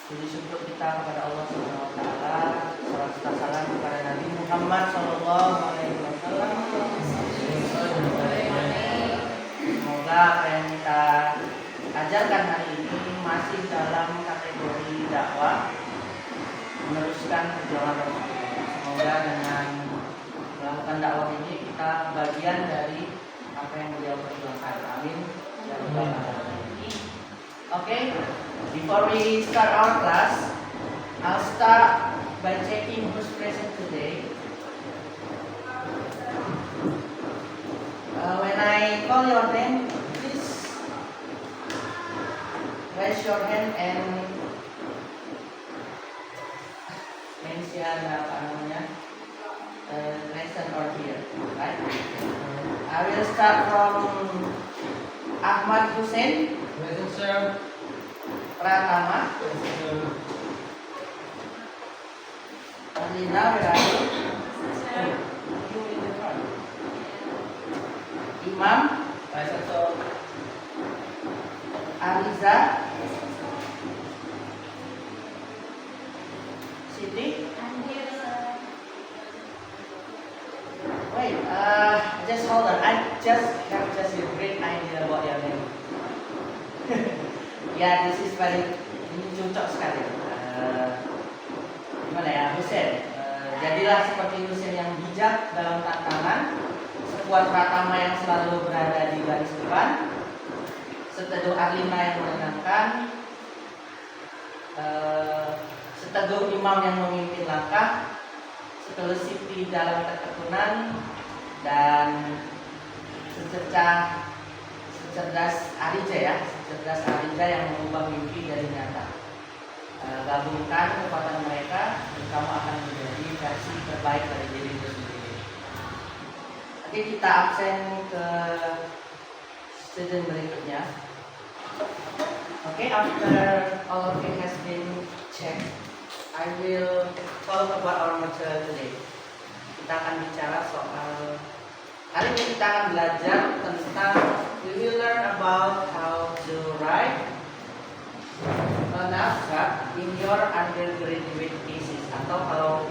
Puji syukur kita kepada Allah Subhanahu wa taala, salam serta salam kepada Nabi Muhammad sallallahu alaihi wasallam. Semoga apa yang kita ajarkan hari ini masih dalam kategori dakwah, meneruskan perjuangan Rasulullah. Semoga dengan melakukan dakwah ini kita bagian dari apa yang beliau perjuangkan. Amin. Ya rabbal alamin. Okay, before we start our class, I'll start by checking who's present today. When I call your name, please raise your hand and mention lesson or here, right? I will start from Ahmad Hussein. Present, sir. Pratama. Alina, where are you? You in the front. Imam. Present, sir. Ariza. Siti. Wait, just hold on. I just have a great idea about your name. Ya, this is ini cocok sekali. Gimana ya, Husain? Jadilah seperti Husain yang bijak dalam tantangan, sekuat Pratama yang selalu berada di garis depan, seteduh Arlina yang menenangkan, seteguh Imam yang memimpin langkah, setelah Siti dalam ketekunan, dan secerdas Arija yang mengubah mimpi dari nyata. Gabungkan kekuatan mereka, dan kamu akan menjadi versi terbaik dari diri itu sendiri. Oke, kita absen ke student berikutnya. Oke, after all of it has been checked, I will talk about our material today. Kita akan bicara soal, hari ini kita akan belajar tentang, we will learn about how to write an abstract in your undergraduate thesis, atau kalau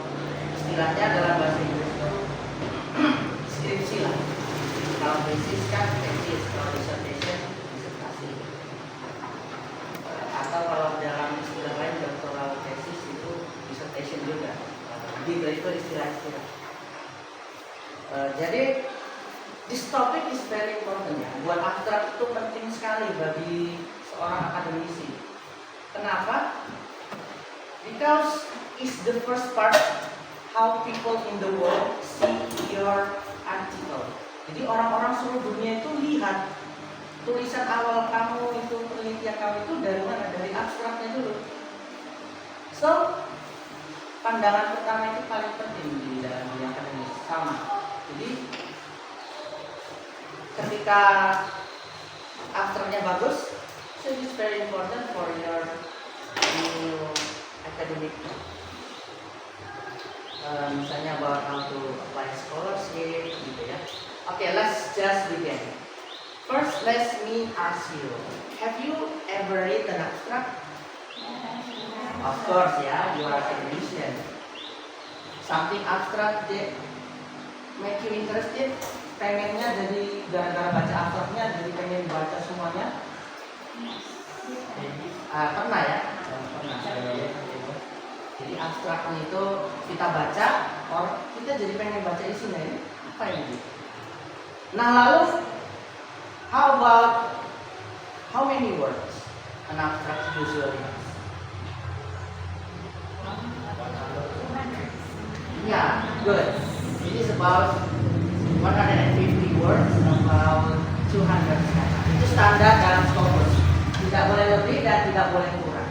istilahnya dalam bahasa Inggris itu skripsi lah. Kalau thesis kan tesis, kalau dissertation disertasi, atau kalau dalam istilah lain doctoral thesis itu dissertation juga. Gitu, itu istilah-istilah. Jadi this topic is very important ya. Buat abstrak itu penting sekali bagi seorang akademisi. Kenapa? Because it's the first part how people in the world see your article. Jadi orang-orang seluruh dunia itu lihat tulisan awal kamu itu, penelitian kamu itu dari mana? Dari abstraknya dulu. So, pandangan pertama itu paling penting di dalam dunia akademis. Sama. Jadi ketika abstraknya bagus, so it's very important for your new academic. Misalnya about how to apply scholarship, gitu ya. Okay, let's just begin. First, let me ask you, have you ever read an abstract? Of course, ya, you are academician. Something abstract that make you interested? Pengennya jadi gara-gara baca abstraknya jadi pengen baca semuanya? Pernah ya? Pernah. Jadi abstraknya itu kita baca, kita jadi pengen baca isinya ini apa ini? Nah lalu, how about how many words an abstract usually has? Yeah, good. It is about 150 words, about 200 kata. Itu standar dalam Scopus. Tidak boleh lebih dan tidak boleh kurang.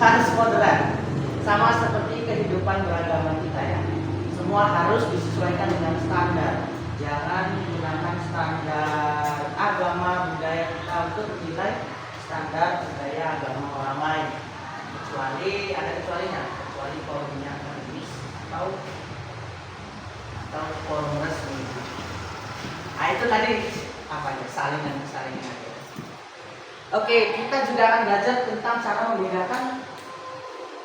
Harus moderat. Sama seperti kehidupan beragama kita ya. Semua harus disesuaikan dengan standar. Jangan menggunakan standar agama budaya kita untuk menilai standar budaya agama orang lain. Kecuali ada kecualinya, kecuali forumnya akademis atau forum resmi. Nah itu tadi apa ya, salingan aja. Oke, kita juga akan belajar tentang cara membedakan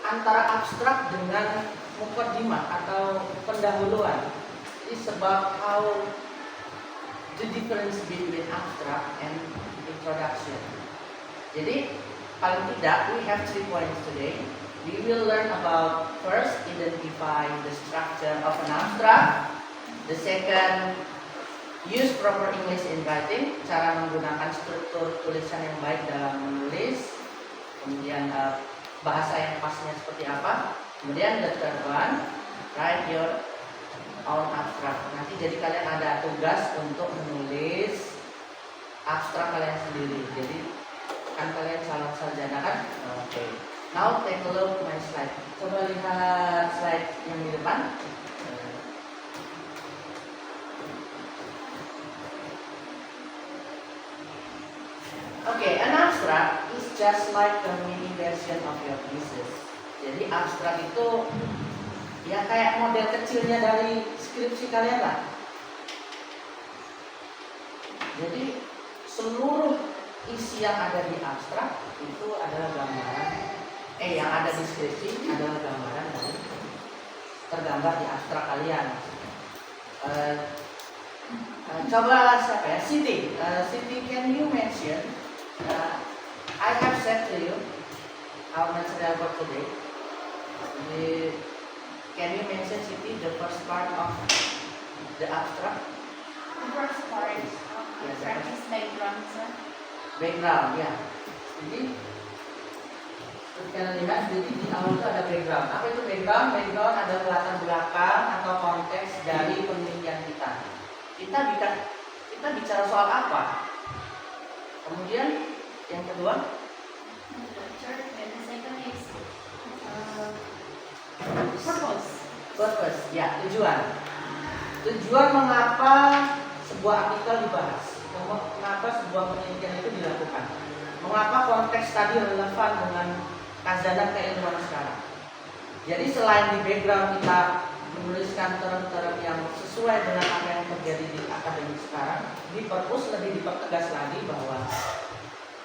antara abstrak dengan mukaddimah atau pendahuluan. It's about how the difference between abstract and introduction. Jadi paling tidak we have 3 points today. We will learn about first identify the structure of an abstract. The second, use proper English in writing, cara menggunakan struktur tulisan yang baik dalam menulis. Kemudian bahasa yang pasnya seperti apa. Kemudian the third one, write your own abstract. Nanti jadi kalian ada tugas untuk menulis abstrak kalian sendiri. Jadi kan kalian calon sarjana kan? Oke. Now take a look my slide. Coba lihat slide yang di depan. Okay, an abstract is just like a mini version of your thesis. Jadi abstrak itu ya kayak model kecilnya dari skripsi kalian lah. Jadi seluruh isi yang ada di abstrak itu adalah gambaran, yang ada di skripsi adalah gambaran dari tergambar di abstrak kalian. Coba siapa ya? Siti, can you mention? I have said to you our material for today. Can you mention Siti the first part of the abstract? The first part of abstract is background, sir. Background, ya. Jadi kita lihat jadi di awal itu ada background. Apa itu background? Background adalah latar belakang atau konteks dari penelitian kita. Kita bicara soal apa? Kemudian yang kedua, And the second is purpose, ya, tujuan. Tujuan mengapa sebuah artikel dibahas, mengapa sebuah penelitian itu dilakukan, mengapa konteks tadi relevan dengan kajian keilmuan sekarang. Jadi selain di background kita menuliskan term-term yang sesuai dengan apa yang terjadi di akademik sekarang, di purpose lebih dipertegas lagi bahwa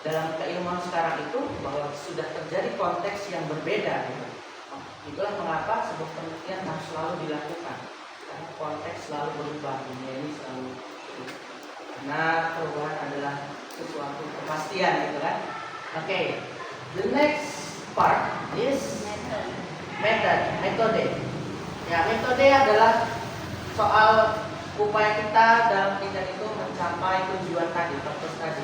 dalam keilmuan sekarang itu bahwa sudah terjadi konteks yang berbeda gitu. Itulah mengapa sebuah penelitian harus selalu dilakukan, karena konteks selalu berubah, dunia ini selalu berubah. Karena perubahan adalah sesuatu kepastian gitu kan. Oke, the next part is metode. Ya, metode adalah soal upaya kita dalam penelitian itu mencapai tujuan tadi, purpose tadi.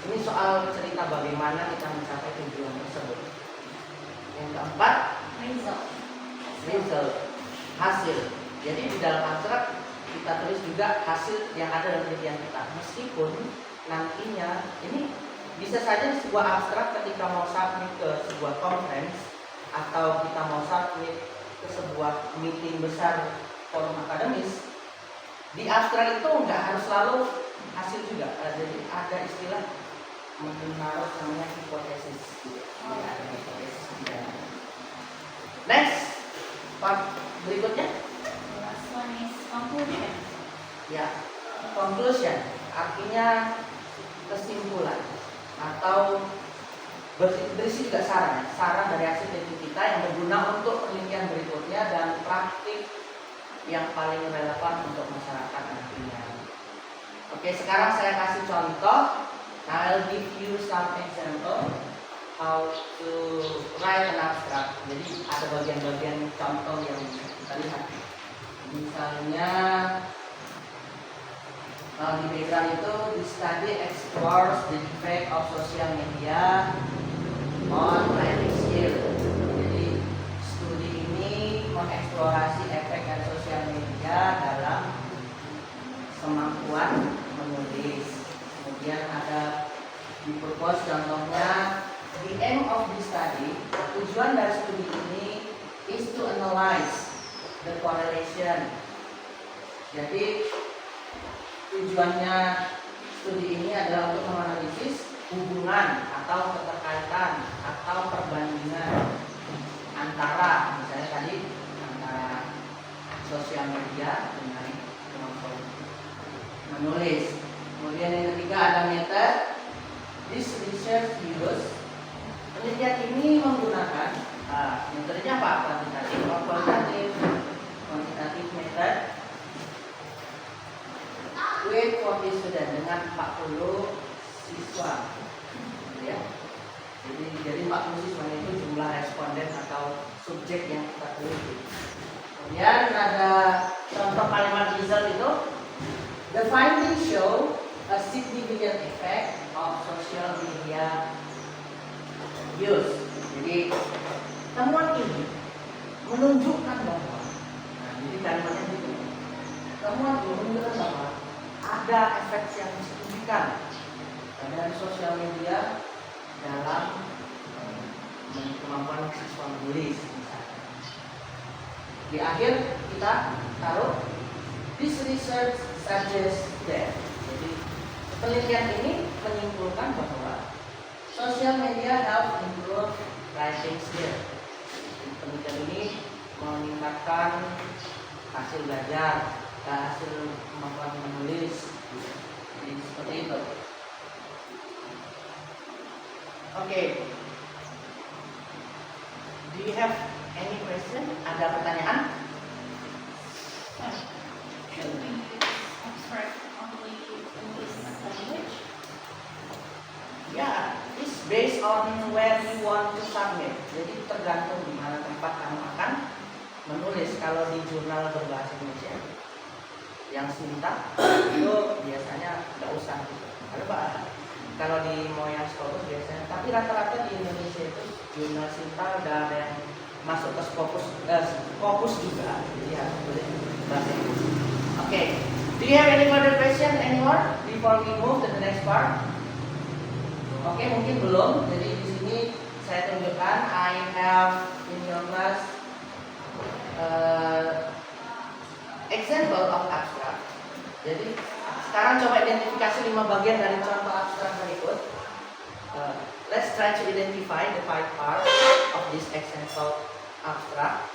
Ini soal cerita bagaimana kita mencapai tujuan tersebut. Yang keempat, result, hasil. Jadi di dalam abstrak kita tulis juga hasil yang ada dalam penelitian kita. Meskipun nantinya ini bisa saja di sebuah abstrak ketika mau submit ke sebuah conference atau kita mau submit ke sebuah meeting besar forum akademis, di abstrak itu nggak harus selalu hasil juga. Jadi ada istilah menaruh namanya hipotesis. Next, part berikutnya. The last one is conclusion. Ya, conclusion artinya kesimpulan atau berisi juga saran dari hasil penelitian kita yang berguna untuk penelitian berikutnya dan praktik yang paling relevan untuk masyarakat nantinya. Oke, sekarang saya kasih contoh. I'll give you some example how to write an abstract. Jadi ada bagian-bagian contoh yang kita lihat. Misalnya di background itu the study explores the effect of social media on writing skill. Jadi studi ini mengeksplorasi efek dari sosial media dalam kemampuan menulis. Kemudian ada di purpose contohnya, the aim of the study, tujuan dari studi ini is to analyze the correlation. Jadi tujuannya studi ini adalah untuk menganalisis hubungan atau keterkaitan atau perbandingan antara misalnya tadi antara sosial media dengan kemampuan menulis. Kemudian yang ketiga ada method. This research uses, penelitian ini menggunakan Metodenya apa? Kuantitatif atau kualitatif? Kuantitatif method with 40 student dengan 40 siswa, ya. Jadi 40 siswa itu jumlah responden atau subjek yang kita teliti. Kemudian ada contoh kalimat result itu, the findings show a significant effect of social media use. Jadi temuan ini menunjukkan bahwa, jadi kalimatnya gitu, temuan ini menunjukkan bahwa ada efek yang signifikan dari sosial media dalam kemampuan siswa menulis. Misalnya. Di akhir kita taruh this research suggests that. Jadi penelitian ini menyimpulkan bahwa social media help improve writing skill. Penelitian ini meningkatkan hasil belajar dan hasil kemampuan menulis. Jadi seperti itu. Oke. Do you have any question? Ada pertanyaan? Should we use abstract only in this language? Ya, it's based on where you want to submit. Jadi tergantung di mana tempat kamu akan menulis. Kalau di jurnal berbahasa Indonesia yang Sinta itu biasanya nggak usah gitu. Kalau di Moya Scopus biasanya, tapi rata-rata di Indonesia itu jurnal Sinta udah ada yang masuk ke Scopus juga. Jadi harus boleh bahasa Inggris. Oke, do you have any further question anymore before we move to the next part? Oke, mungkin belum. Jadi di sini saya tunjukkan I have in your class example of abstract. Jadi sekarang coba identifikasi 5 bagian dari contoh abstrak berikut. Let's try to identify the 5 parts of this example abstract.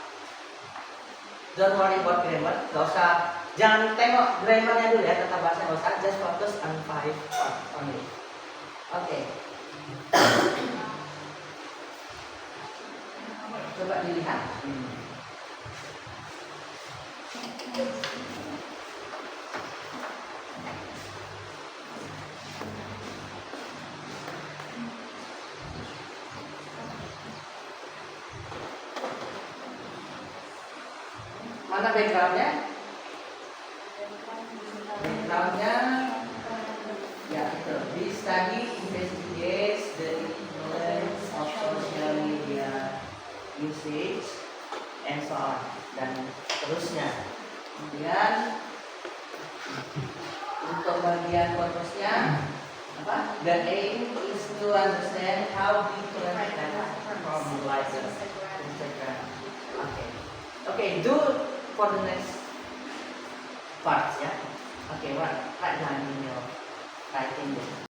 Don't worry about grammar. Gak usah, jangan tengok grammarnya dulu ya, tata bahasa gak usah. Just focus on 5 parts only. Oke. Coba dilihat. Mana backgroundnya? Backgroundnya ya itu. This study investigates the influence of social media usage and so on dan seterusnya. Kemudian untuk bagian fokusnya apa? The aim is to understand how different from like Instagram. Okay, do for the next parts ya. Okay, right down in your writing book.